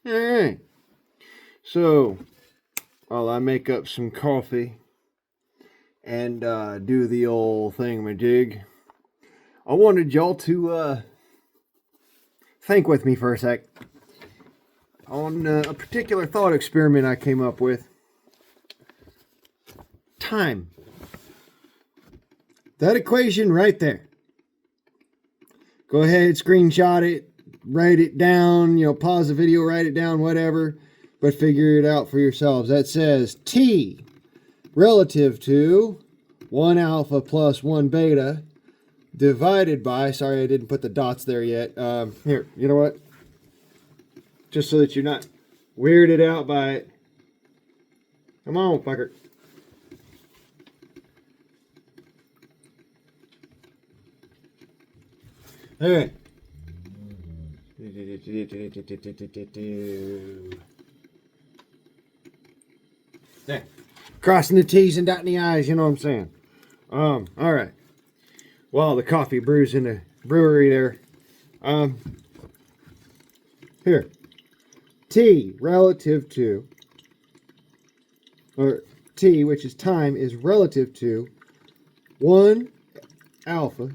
Alright. So, while I make up some coffee and do the old thingamajig, I wanted y'all to think with me for a sec on a particular thought experiment I came up with. Time. That equation right there. Go ahead, screenshot it, write it down, pause the video, write it down, whatever, but figure it out for yourselves. That says T relative to 1 alpha plus 1 beta divided by, sorry I didn't put the dots there yet. Here, you know what? Just so that you're not weirded out by it. Come on, fucker. All right. There. Crossing the T's and dotting the I's, you know what I'm saying? All right. Well, the coffee brews in the brewery there. Here. T relative to, or T, which is time, is relative to 1 alpha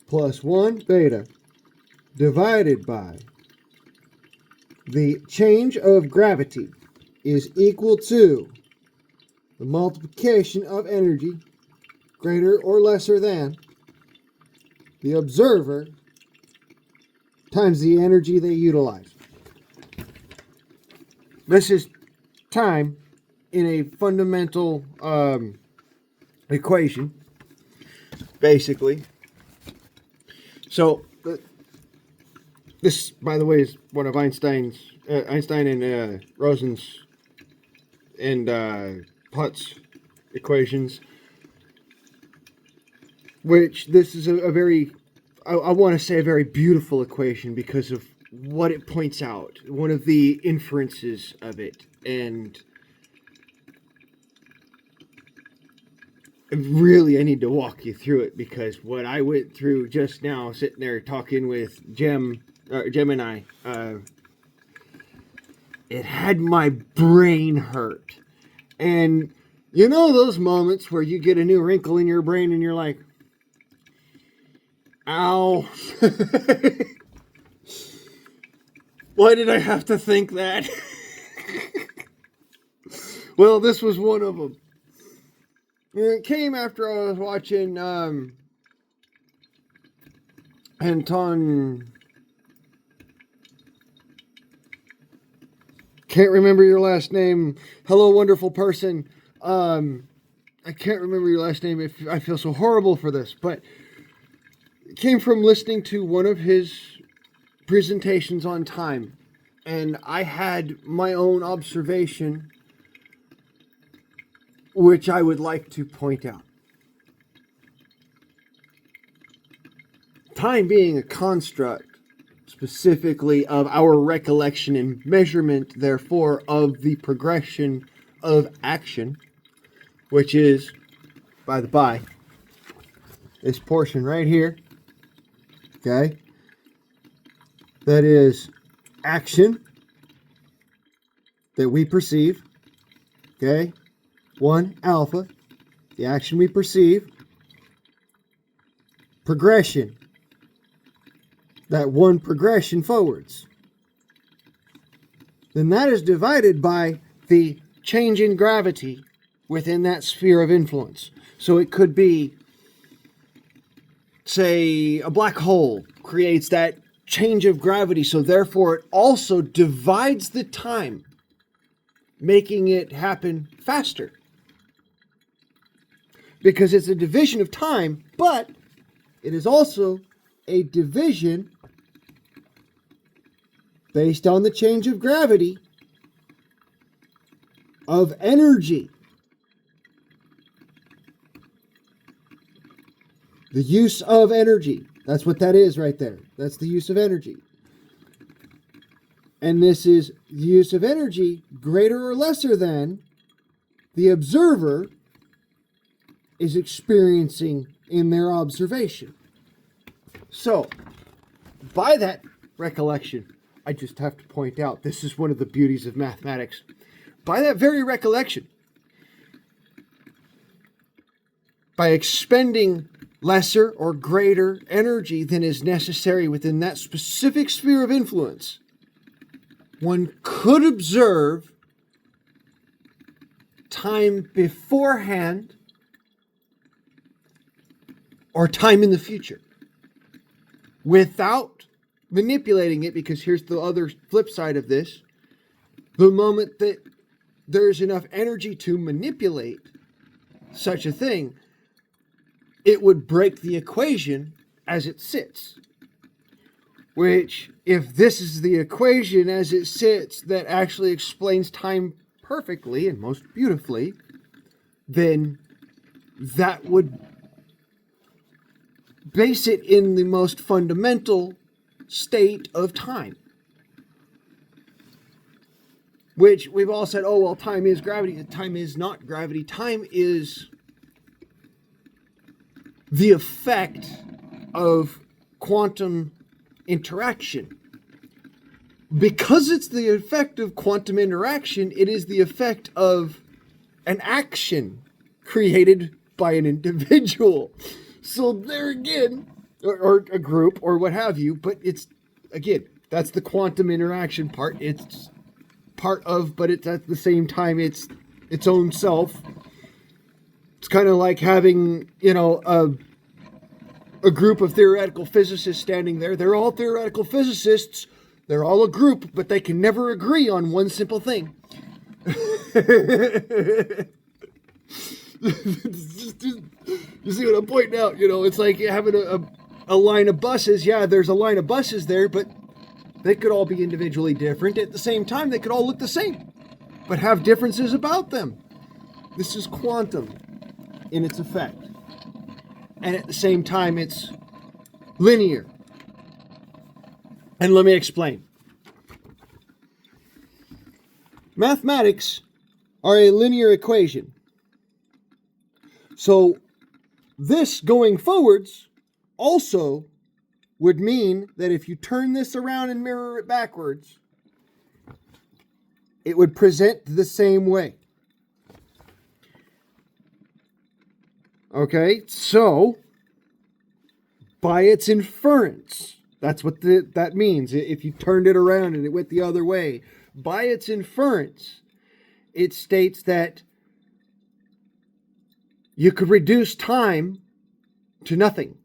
plus 1 beta divided by the change of gravity is equal to the multiplication of energy greater or lesser than the observer times the energy they utilize. This is time in a fundamental equation, basically. So, this, by the way, is one of Einstein and Rosen's and Putz equations, which this is a very, I want to say a very beautiful equation because of what it points out, one of the inferences of it, and really I need to walk you through it because what I went through just now, sitting there talking with Gemini, it had my brain hurt. And you know those moments where you get a new wrinkle in your brain and you're like, ow. Why did I have to think that? Well, this was one of them. It came after I was watching Anton. Can't remember your last name. Hello, wonderful person. I can't remember your last name. If I feel so horrible for this, but it came from listening to one of his presentations on time, and I had my own observation, which I would like to point out. Time being a construct, specifically of our recollection and measurement, therefore, of the progression of action, which is, by the by, this portion right here, okay? That is action that we perceive, okay? 1 alpha, the action we perceive. Progression, that one progression forwards. Then that is divided by the change in gravity within that sphere of influence. So it could be, say, a black hole creates that change of gravity, so therefore it also divides the time, making it happen faster. Because it's a division of time, but it is also a division based on the change of gravity of energy. The use of energy. That's what that is right there. That's the use of energy. And this is the use of energy greater or lesser than the observer is experiencing in their observation. So, by that recollection, I just have to point out, this is one of the beauties of mathematics. By that very recollection, by expending lesser or greater energy than is necessary within that specific sphere of influence, one could observe time beforehand or time in the future without manipulating it, because here's the other flip side of this. The moment that there's enough energy to manipulate such a thing, it would break the equation as it sits. Which, if this is the equation as it sits that actually explains time perfectly and most beautifully, then that would base it in the most fundamental state of time. Which we've all said, oh, well, time is gravity. Time is not gravity. Time is the effect of quantum interaction. Because it's the effect of quantum interaction, it is the effect of an action created by an individual. So there again, or a group, or what have you, but it's, again, that's the quantum interaction part. It's part of, but it's at the same time, it's its own self. It's kind of like having, a group of theoretical physicists standing there. They're all theoretical physicists. They're all a group, but they can never agree on one simple thing. You see what I'm pointing out? It's like having a line of buses. Yeah, there's a line of buses there, but they could all be individually different. At the same time, they could all look the same, but have differences about them. This is quantum in its effect. And at the same time, it's linear. And let me explain. Mathematics are a linear equation. So this going forwards also would mean that if you turn this around and mirror it backwards, it would present the same way. Okay, so by its inference, that's what that means. If you turned it around and it went the other way, by its inference, it states that you could reduce time to nothing.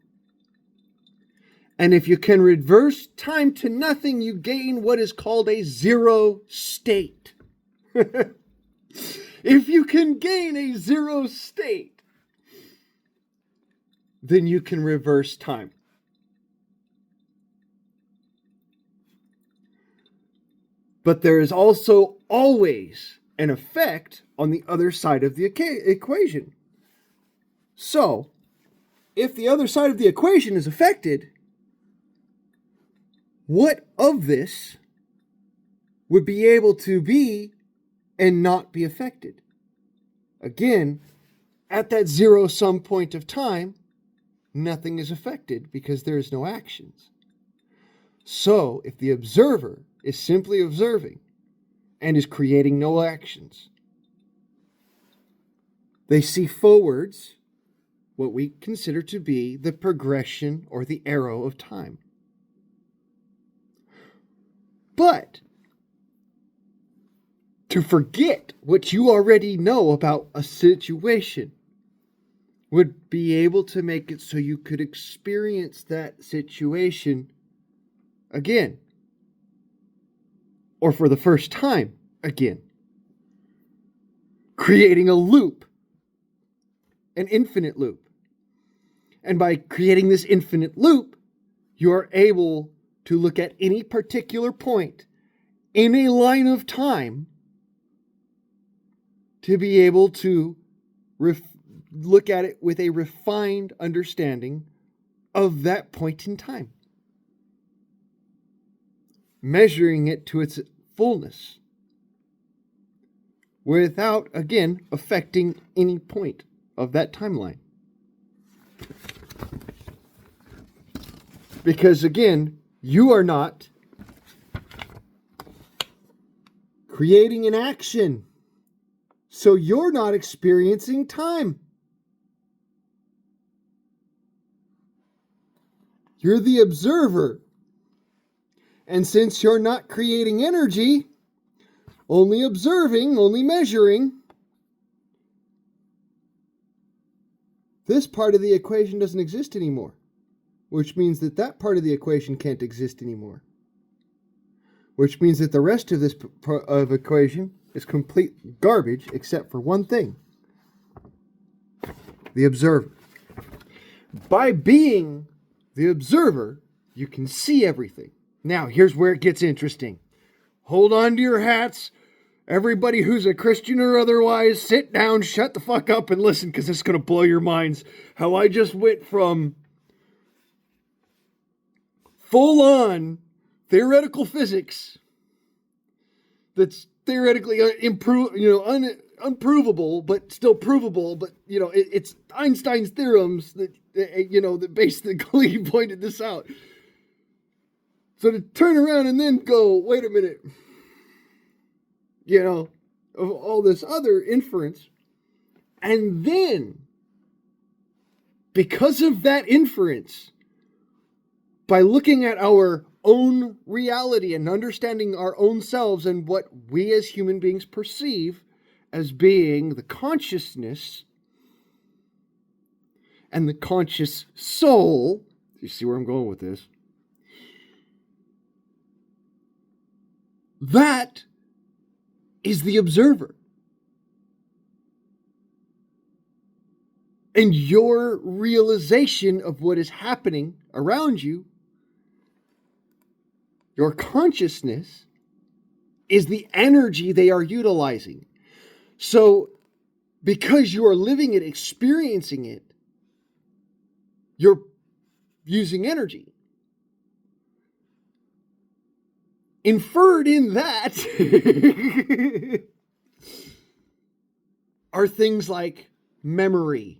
And if you can reverse time to nothing, you gain what is called a zero state. If you can gain a zero state, then you can reverse time. But there is also always an effect on the other side of the equation. So, if the other side of the equation is affected, what of this would be able to be and not be affected? Again, at that zero-sum point of time, nothing is affected because there is no actions. So, if the observer is simply observing and is creating no actions, they see forwards what we consider to be the progression or the arrow of time. But to forget what you already know about a situation would be able to make it so you could experience that situation again, or for the first time again, creating a loop, an infinite loop. And by creating this infinite loop, you are able to look at any particular point in a line of time to be able to look at it with a refined understanding of that point in time, measuring it to its fullness without, again, affecting any point of that timeline. Because, again, you are not creating an action. So you're not experiencing time. You're the observer. And since you're not creating energy, only observing, only measuring, this part of the equation doesn't exist anymore, which means that that part of the equation can't exist anymore, which means that the rest of this equation is complete garbage except for one thing: the observer. By being the observer, you can see everything. Now, here's where it gets interesting. Hold on to your hats. Everybody who's a Christian or otherwise, sit down, shut the fuck up, and listen, because it's going to blow your minds. How I just went from full-on theoretical physics that's theoretically unprovable, but still provable. But it's Einstein's theorems that that basically pointed this out. So to turn around and then go, wait a minute, of all this other inference, and then because of that inference, by looking at our own reality and understanding our own selves and what we as human beings perceive as being the consciousness and the conscious soul, you see where I'm going with this? That is the observer. And your realization of what is happening around you, your consciousness, is the energy they are utilizing. So, because you are living it, experiencing it, you're using energy. Inferred in that are things like memory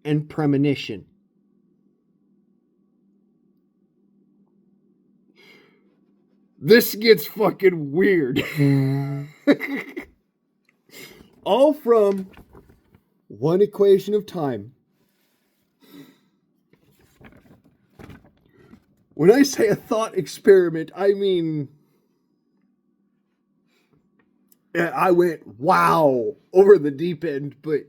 and premonition. This gets fucking weird. All from one equation of time. When I say a thought experiment, I mean, I went wow over the deep end, but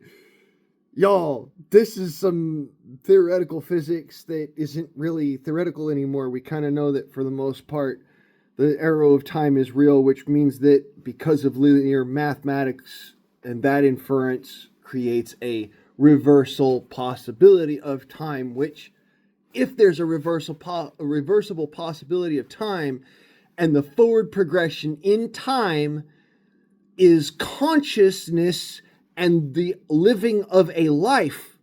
y'all, this is some theoretical physics that isn't really theoretical anymore. We kind of know that for the most part, the arrow of time is real, which means that because of linear mathematics and that inference creates a reversal possibility of time, which if there's a reversible possibility of time and the forward progression in time is consciousness and the living of a life,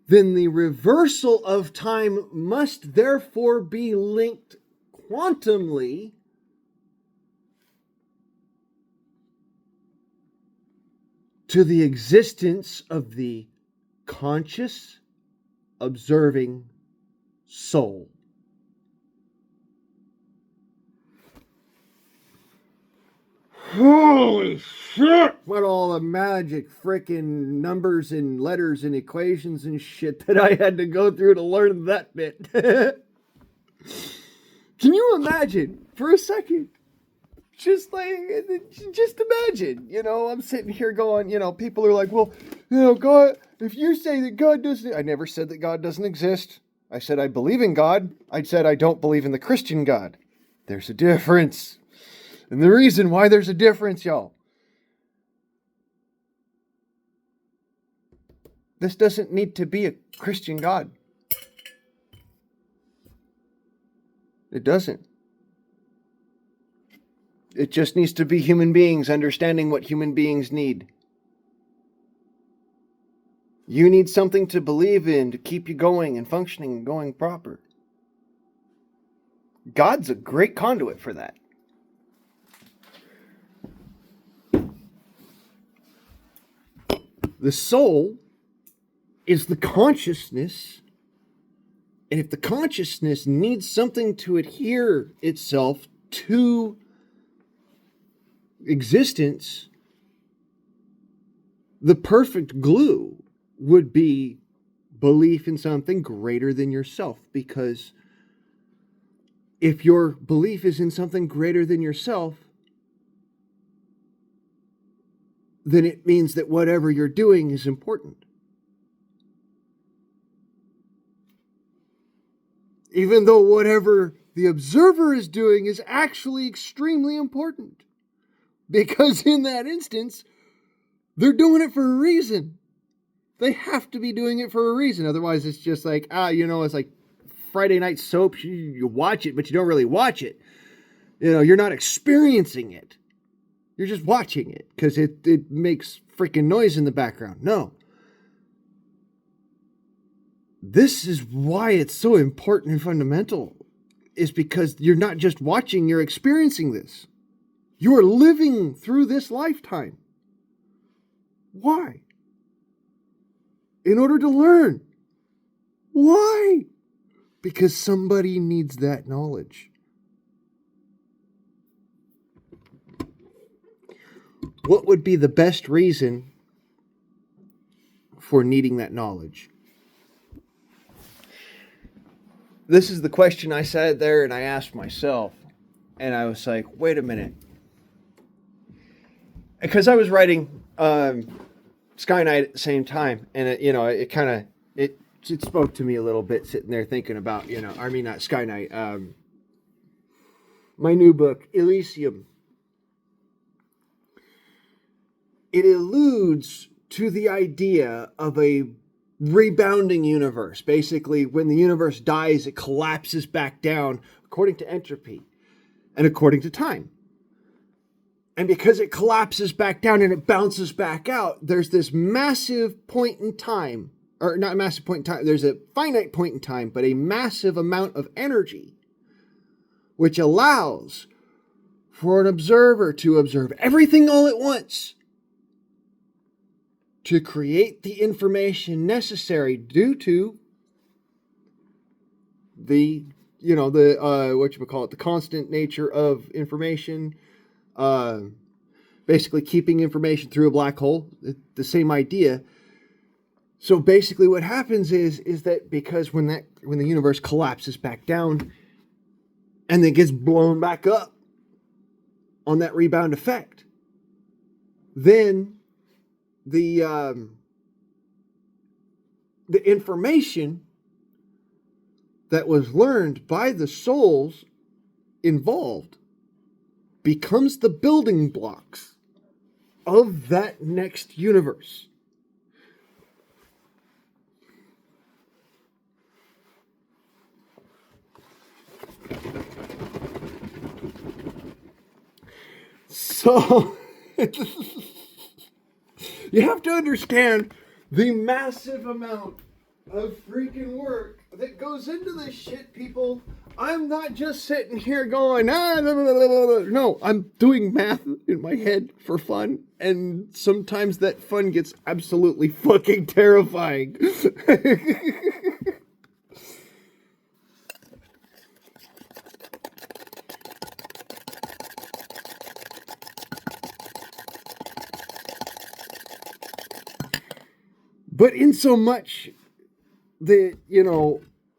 then the reversal of time must therefore be linked quantumly to the existence of the conscious, observing soul. Holy shit! What all the magic frickin' numbers and letters and equations and shit that I had to go through to learn that bit. Can you imagine for a second? Just imagine, I'm sitting here going, people are like, well, God, if you say that God doesn't, I never said that God doesn't exist. I said I believe in God. I said I don't believe in the Christian God. There's a difference. And the reason why there's a difference, y'all. This doesn't need to be a Christian God. It doesn't. It just needs to be human beings understanding what human beings need. You need something to believe in to keep you going and functioning and going proper. God's a great conduit for that. The soul is the consciousness, and if the consciousness needs something to adhere itself to existence, the perfect glue would be belief in something greater than yourself. Because if your belief is in something greater than yourself, then it means that whatever you're doing is important. Even though whatever the observer is doing is actually extremely important. Because in that instance, they're doing it for a reason. They have to be doing it for a reason. Otherwise, it's just like, it's like Friday night soap. You watch it, but you don't really watch it. You're not experiencing it. You're just watching it because it makes freaking noise in the background. No. This is why it's so important and fundamental, is because you're not just watching, you're experiencing this. You are living through this lifetime. Why? In order to learn. Why? Because somebody needs that knowledge. What would be the best reason for needing that knowledge? This is the question I sat there and I asked myself. And I was like, wait a minute. Because I was writing Sky Knight at the same time. And it spoke to me a little bit sitting there thinking about, not Sky Knight. My new book, Elysium. It alludes to the idea of a rebounding universe. Basically, when the universe dies, it collapses back down according to entropy and according to time. And because it collapses back down and it bounces back out, there's this massive point in time, or not a massive point in time, there's a finite point in time, but a massive amount of energy, which allows for an observer to observe everything all at once, to create the information necessary due to the the constant nature of information, basically keeping information through a black hole, the same idea. So basically what happens is that because when the universe collapses back down and then gets blown back up on that rebound effect, then the information that was learned by the souls involved becomes the building blocks of that next universe. So you have to understand the massive amount of freaking work that goes into this shit, people. I'm not just sitting here going, no, I'm doing math in my head for fun, and sometimes that fun gets absolutely fucking terrifying. But in so much that,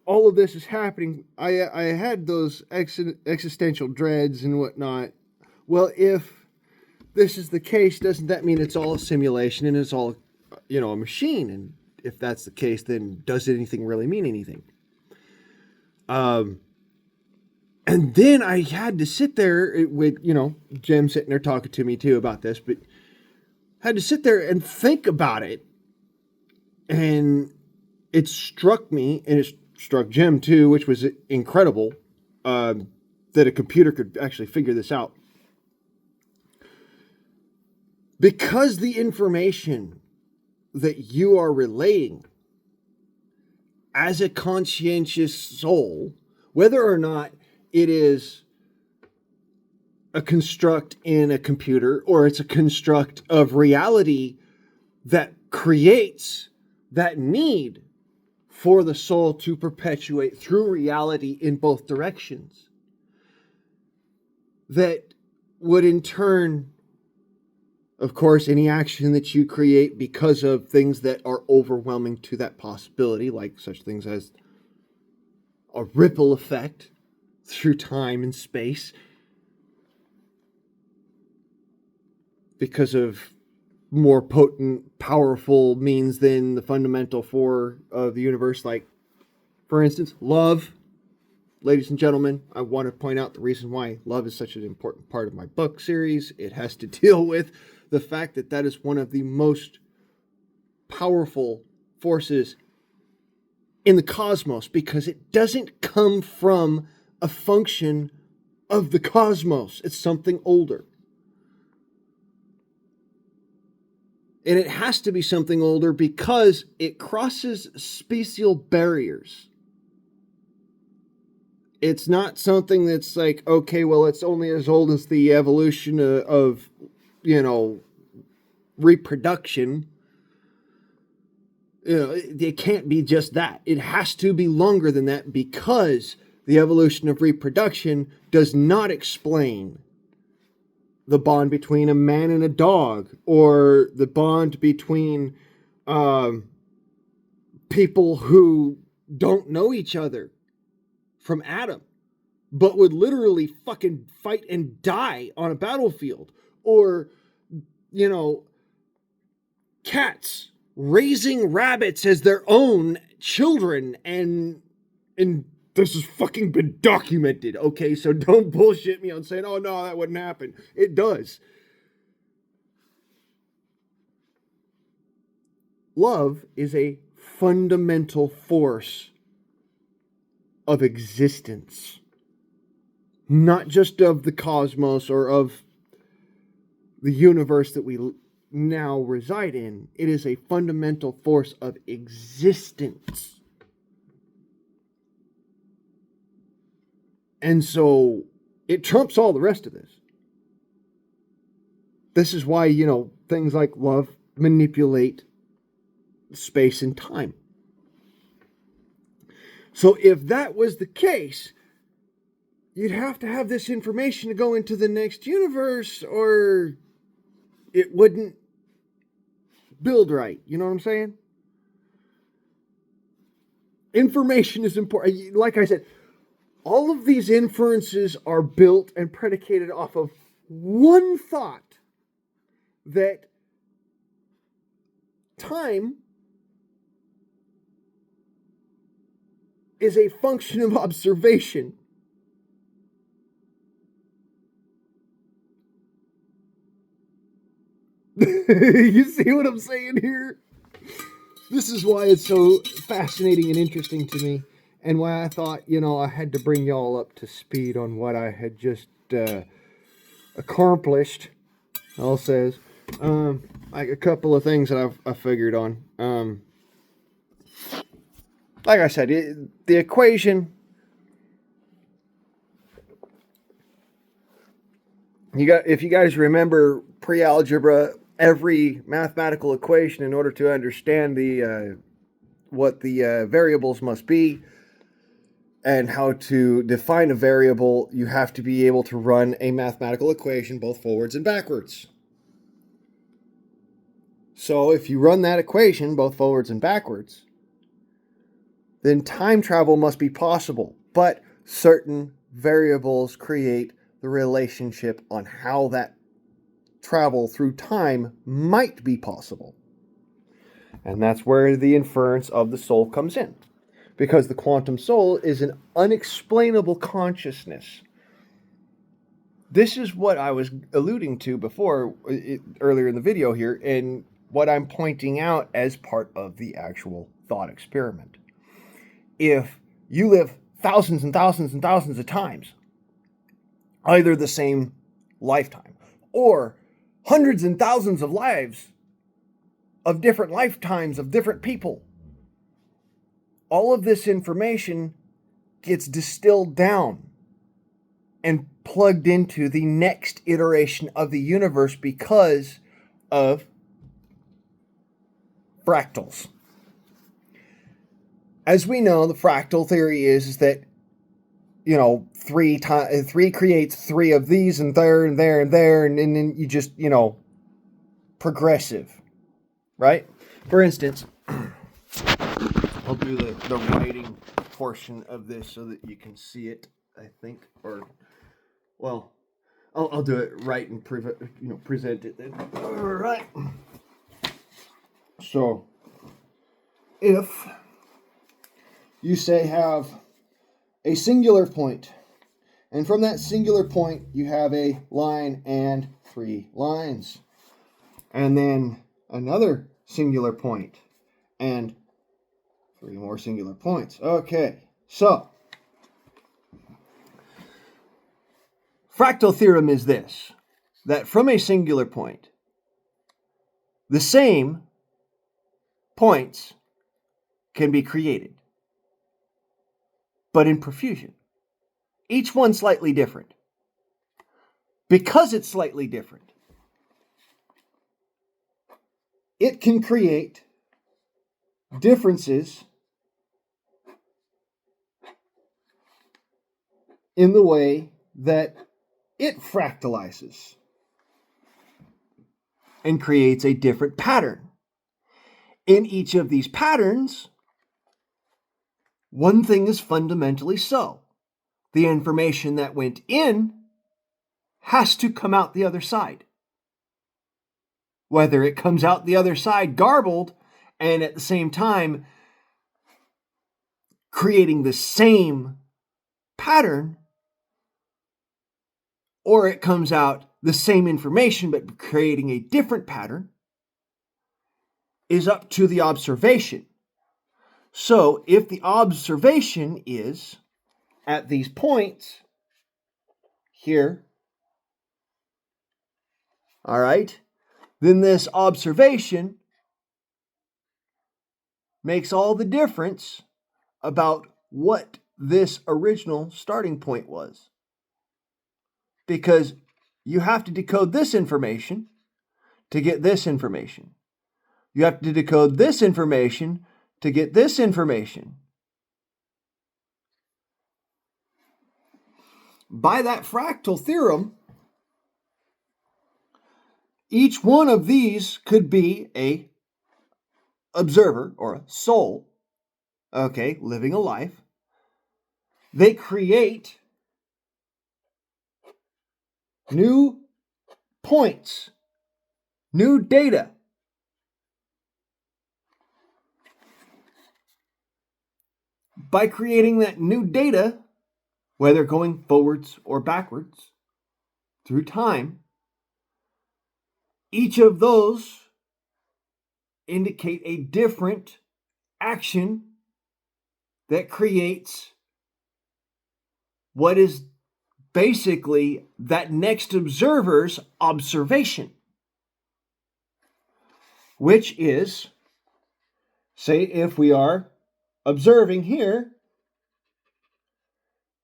all of this is happening, I had those existential dreads and whatnot. Well, if this is the case, doesn't that mean it's all a simulation and it's all, a machine? And if that's the case, then does anything really mean anything? And then I had to sit there with, Jem sitting there talking to me too about this, but had to sit there and think about it. And it struck me, and it struck Jem too, which was incredible, that a computer could actually figure this out. Because the information that you are relaying as a conscientious soul, whether or not it is a construct in a computer or it's a construct of reality that creates that need for the soul to perpetuate through reality in both directions, that would in turn Of course, any action that you create because of things that are overwhelming to that possibility, like such things as a ripple effect through time and space, because of more potent, powerful means than the fundamental four of the universe, like, for instance, love. Ladies and gentlemen, I want to point out the reason why love is such an important part of my book series. It has to deal with the fact that that is one of the most powerful forces in the cosmos, because it doesn't come from a function of the cosmos. It's something older. And it has to be something older because it crosses special barriers. It's not something that's like, okay, well, it's only as old as the evolution of reproduction. It can't be just that. It has to be longer than that, because the evolution of reproduction does not explain the bond between a man and a dog, or the bond between people who don't know each other from Adam, but would literally fucking fight and die on a battlefield. Or, cats raising rabbits as their own children, and this has fucking been documented, okay? So don't bullshit me on saying, oh no, that wouldn't happen. It does. Love is a fundamental force of existence, not just of the cosmos or of the universe that we now reside in. It is a fundamental force of existence. And so it trumps all the rest of this. This is why, things like love manipulate space and time. So if that was the case, you'd have to have this information to go into the next universe, or it wouldn't build right. You know what I'm saying? Information is important. Like I said, all of these inferences are built and predicated off of one thought, that time is a function of observation. You see what I'm saying here? This is why it's so fascinating and interesting to me, and why I thought, I had to bring y'all up to speed on what I had just accomplished. I'll says, like a couple of things that I figured on. Like I said, the equation, if you guys remember pre-algebra, every mathematical equation, in order to understand what the variables must be and how to define a variable, you have to be able to run a mathematical equation both forwards and backwards. So if you run that equation both forwards and backwards, then time travel must be possible. But certain variables create the relationship on how that travel through time might be possible. And that's where the inference of the soul comes in. Because the quantum soul is an unexplainable consciousness. This is what I was alluding to before, earlier in the video here, and what I'm pointing out as part of the actual thought experiment. If you live thousands and thousands and thousands of times, either the same lifetime or hundreds and thousands of lives of different lifetimes of different people, all of this information gets distilled down and plugged into the next iteration of the universe because of fractals. As we know, the fractal theory is that, three creates three of these and there and there and there, and then you just, progressive, right? For instance, I'll do the writing portion of this so that you can see it, I think, or, well, I'll do it right and present it then. All right. So, if you say have a singular point, and from that singular point you have a line and 3 lines, and then another singular point and 3 more singular points. Okay, so fractal theorem is this, that from a singular point, the same points can be created, but in profusion. Each one slightly different. Because it's slightly different, it can create differences in the way that it fractalizes and creates a different pattern. In each of these patterns, one thing is fundamentally so. The information that went in has to come out the other side. Whether it comes out the other side garbled and at the same time creating the same pattern, or it comes out the same information but creating a different pattern, is up to the observation. So if the observation is at these points here, all right, then this observation makes all the difference about what this original starting point was. Because you have to decode this information to get this information. You have to decode this information to get this information. By that fractal theorem, each one of these could be a observer or a soul, okay, living a life. They create new points, new data. By creating that new data, whether going forwards or backwards through time, each of those indicate a different action that creates what is basically that next observer's observation, which is, say, if we are observing here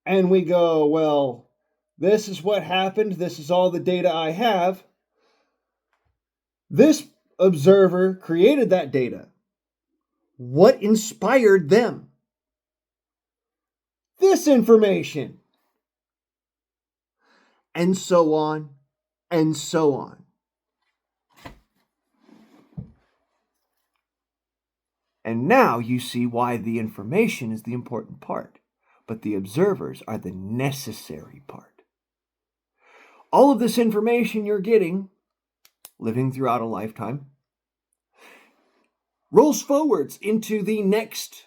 and we go, well, this is what happened, this is all the data I have. This observer created that data. What inspired them? This information. And so on, and so on. And now you see why the information is the important part, but the observers are the necessary part. All of this information you're getting, living throughout a lifetime, rolls forwards into the next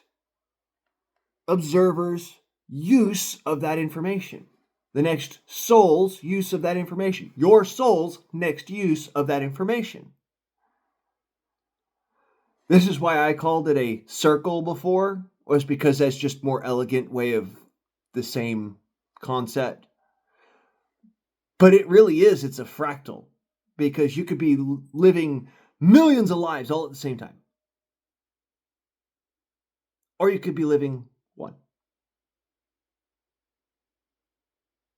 observer's use of that information. The next soul's use of that information. Your soul's next use of that information. This is why I called it a circle before, was because that's just a more elegant way of the same concept. But it really is, it's a fractal, because you could be living millions of lives all at the same time. Or you could be living one.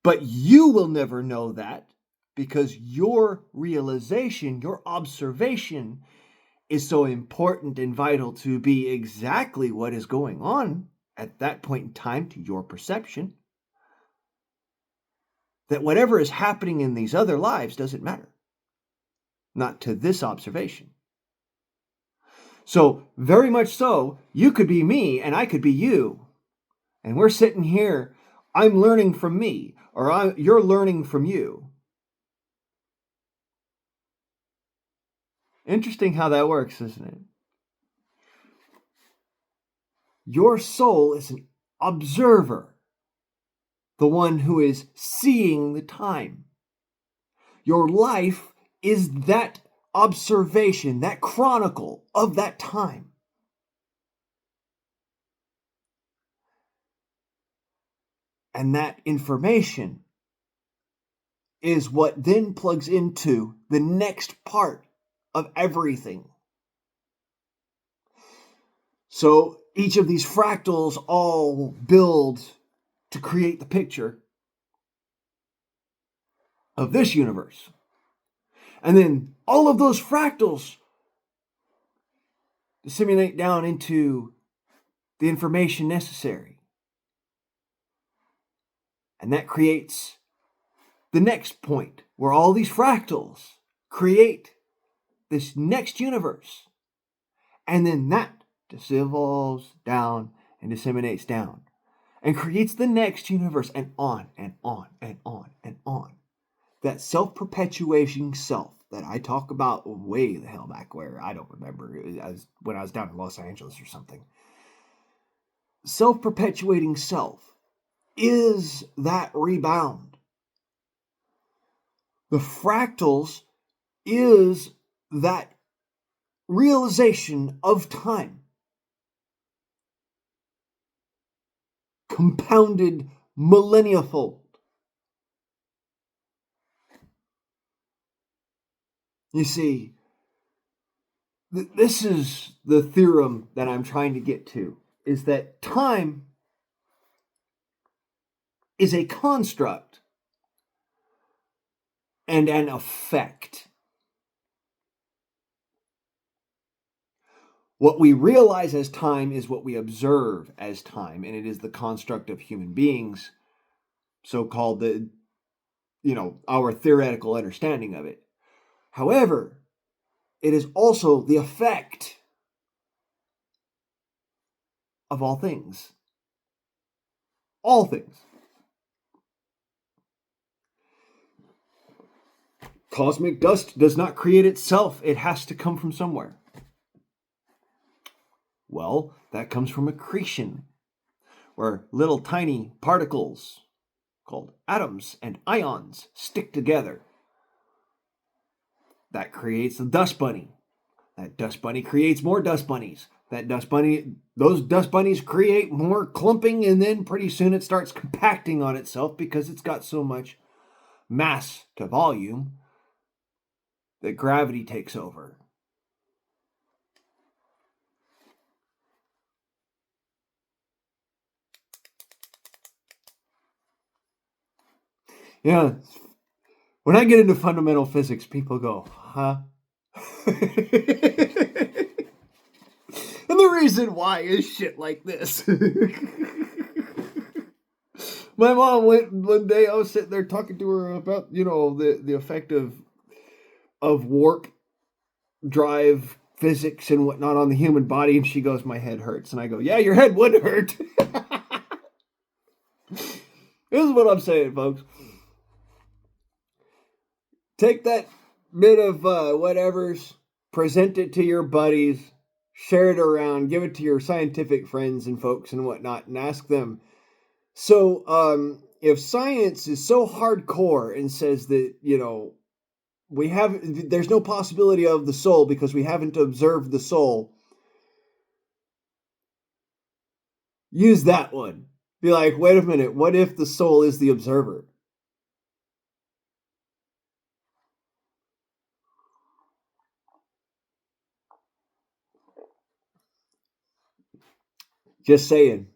But you will never know that because your realization, your observation is so important and vital to be exactly what is going on at that point in time to your perception, that whatever is happening in these other lives doesn't matter. not to this observation. So, very much so, you could be me and I could be you. And we're sitting here, I'm learning from me, or you're learning from you. Interesting how that works, isn't it? Your soul is an observer, the one who is seeing the time. Your life is that observation, that chronicle of that time. And that information is what then plugs into the next part of everything. So each of these fractals all build to create the picture of this universe. And then all of those fractals disseminate down into the information necessary. And that creates the next point where all these fractals create this next universe. And then that dissolves down and disseminates down and creates the next universe, and on and on and on and on. That self-perpetuating self that I talk about way the hell back where, I don't remember, when I was down in Los Angeles or something. Self-perpetuating self is that rebound. The fractals is that realization of time, compounded millennia-fold. You see, this is the theorem that I'm trying to get to, is that time is a construct and an effect. What we realize as time is what we observe as time, and it is the construct of human beings, so-called our theoretical understanding of it. However, it is also the effect of all things. All things. Cosmic dust does not create itself. It has to come from somewhere. Well, that comes from accretion, where little tiny particles called atoms and ions stick together. That creates the dust bunny. That dust bunny creates more dust bunnies. Those dust bunnies create more clumping, and then pretty soon it starts compacting on itself because it's got so much mass to volume that gravity takes over. Yeah. When I get into fundamental physics, people go, huh? And the reason why is shit like this. My mom went one day, I was sitting there talking to her about, the effect of warp drive physics and whatnot on the human body, and she goes, my head hurts. And I go, yeah, your head would hurt. This is what I'm saying, folks. Take that bit of whatever's, present it to your buddies, share it around, give it to your scientific friends and folks and whatnot, and ask them, so if science is so hardcore and says that, there's no possibility of the soul because we haven't observed the soul, use that one. Be like, wait a minute, what if the soul is the observer? Just saying.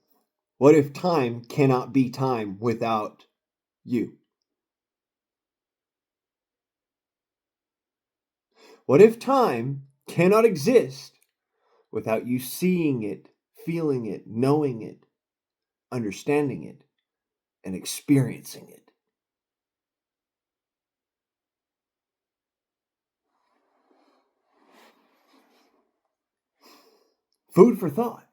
What if time cannot be time without you? What if time cannot exist without you seeing it, feeling it, knowing it, understanding it, and experiencing it? Food for thought.